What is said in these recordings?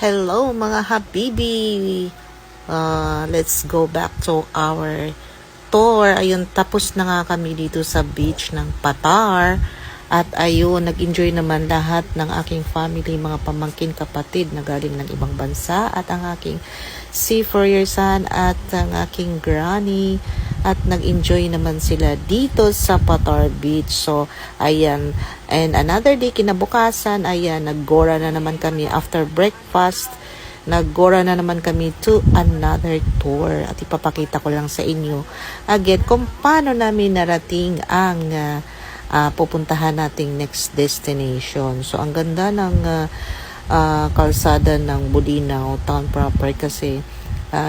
Hello mga habibi! Let's go back to our tour. Ayun, tapos na nga kami dito sa beach ng Patar. At ayun, nag-enjoy naman lahat ng aking family, mga pamangkin, kapatid na galing ng ibang bansa. At ang aking seafarer son at ang aking granny. At nag-enjoy naman sila dito sa Patar Beach. So, ayan. And another day, kinabukasan, ayan, naggora na naman kami after breakfast. Naggora na naman kami to another tour. At ipapakita ko lang sa inyo again kung paano namin narating ang pupuntahan nating next destination. So, ang ganda ng kalsada ng Bolinao town proper kasi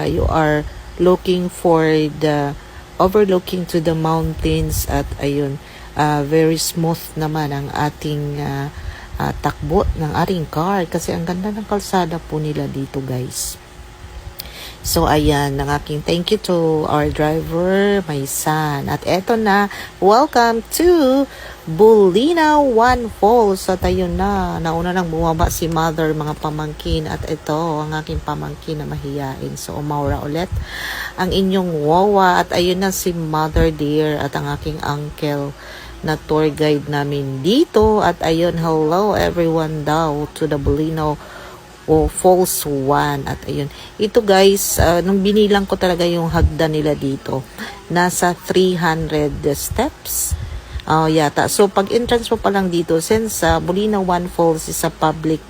you are looking for the overlooking to the mountains at ayun, very smooth naman ang ating takbo ng ating car kasi ang ganda ng kalsada po nila dito, guys. So, ayan, ng aking thank you to our driver, my son. At eto na, welcome to Bolinao One Falls. At ayun na, nauna nang bumaba si mother, mga pamangkin. At ito, ang aking pamangkin na mahiyain. So, umaura ulit ang inyong wawa. At ayun na si mother dear at ang aking uncle na tour guide namin dito. At ayun, hello everyone daw to the Bolinao Falls 1. At ayun, ito guys, nung binilang ko talaga yung hagdan nila dito, nasa 300 steps yata. So pag entrance mo pa lang dito, since Bolinao One Falls is a public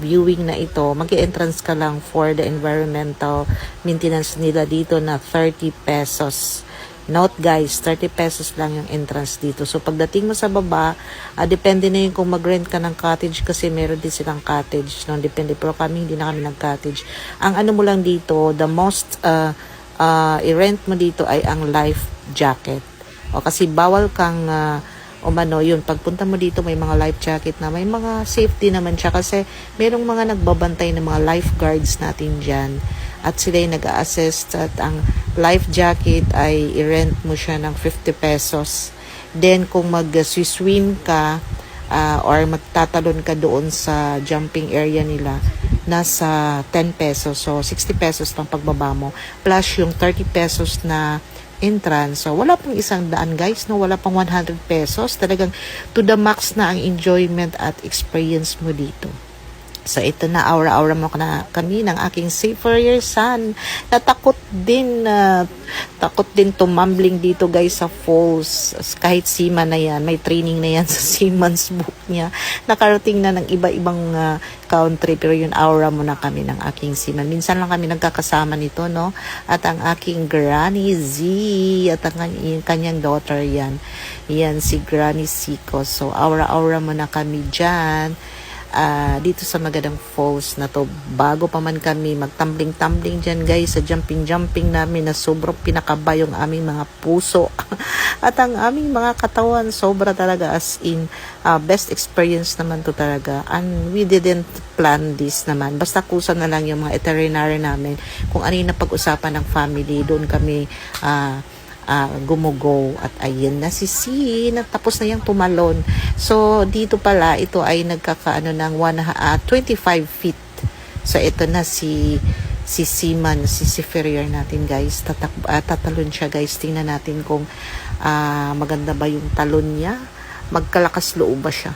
viewing na ito, mag-entrance ka lang for the environmental maintenance nila dito na 30 pesos. Note guys, 30 pesos lang yung entrance dito. So pagdating mo sa baba, depende na yun kung mag-rent ka ng cottage kasi meron din silang cottage. No? Depende. Pero kami, hindi na kami nag-cottage. Ang ano mo lang dito, the most i-rent mo dito ay ang life jacket. O kasi bawal kang umano yun. Pagpunta mo dito, may mga life jacket na may mga safety naman siya kasi merong mga nagbabantay ng mga lifeguards natin dyan. At sila yung nag-a-assist at ang life jacket ay i-rent mo siya ng 50 pesos. Then kung mag-swim ka or magtatalon ka doon sa jumping area nila, nasa 10 pesos. So 60 pesos pang pagbaba mo. Plus yung 30 pesos na entrance. So wala pang 100 guys, no? Wala pang 100 pesos. Talagang to the max na ang enjoyment at experience mo dito. So, ito na, aura-aura mo na kami ng aking seafarer son. Takot din tumambling dito guys sa falls. Kahit seaman na yan, may training na yan sa seaman's book niya. Nakarating na ng iba-ibang country, pero yun, aura mo na kami ng aking seaman. Minsan lang kami nagkakasama nito, no? At ang aking Granny Z, at ang kanyang daughter yan. Yan, si Granny Siko. So, aura-aura mo na kami dyan. Dito sa magandang falls na to, bago pa man kami magtumbling-tumbling dyan guys sa jumping-jumping namin na sobrang pinakaba yung aming mga puso at ang aming mga katawan, sobra talaga as in best experience naman to talaga, and we didn't plan this naman, basta kusa na lang yung mga itinerary namin kung ano yung napag-usapan ng family, doon kami gumugo. At ayun na si natapos na yung tumalon. So dito pala ito ay nagkakaano ng 25 feet. So ito na si seaman, si seafarer natin guys. Tatalon siya guys. Tingnan natin kung maganda ba yung talon niya, magkalakas loob ba siya.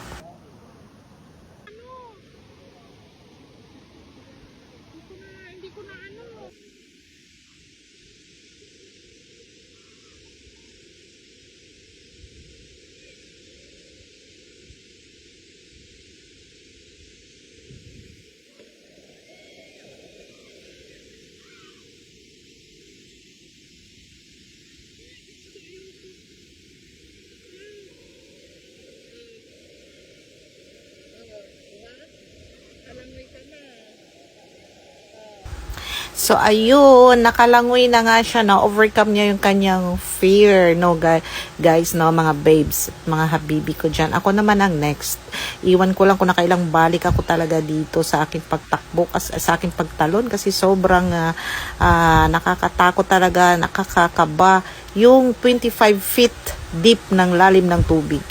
So, ayun, nakalangoy na nga siya, na overcome niya yung kanyang fear, no, guys, no, mga babes, mga habibi ko dyan. Ako naman ang next. Iwan ko lang kung nakailang balik ako talaga dito sa aking pagtakbo, sa aking pagtalon, kasi sobrang nakakatakot talaga, nakakakaba, yung 25 feet deep ng lalim ng tubig.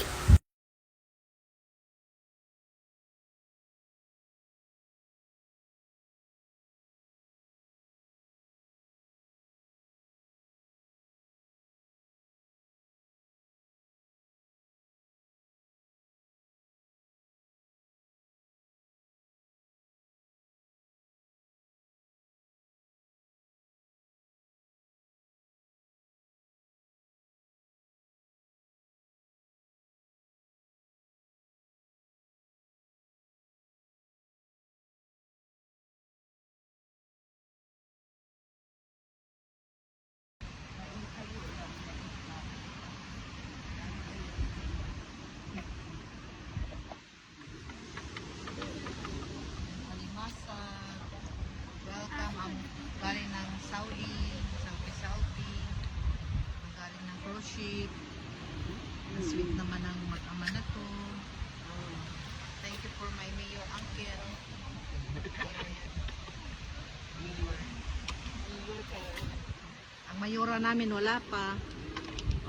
namin wala pa.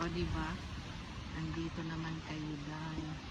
O, di ba? Andito naman kayo, guys.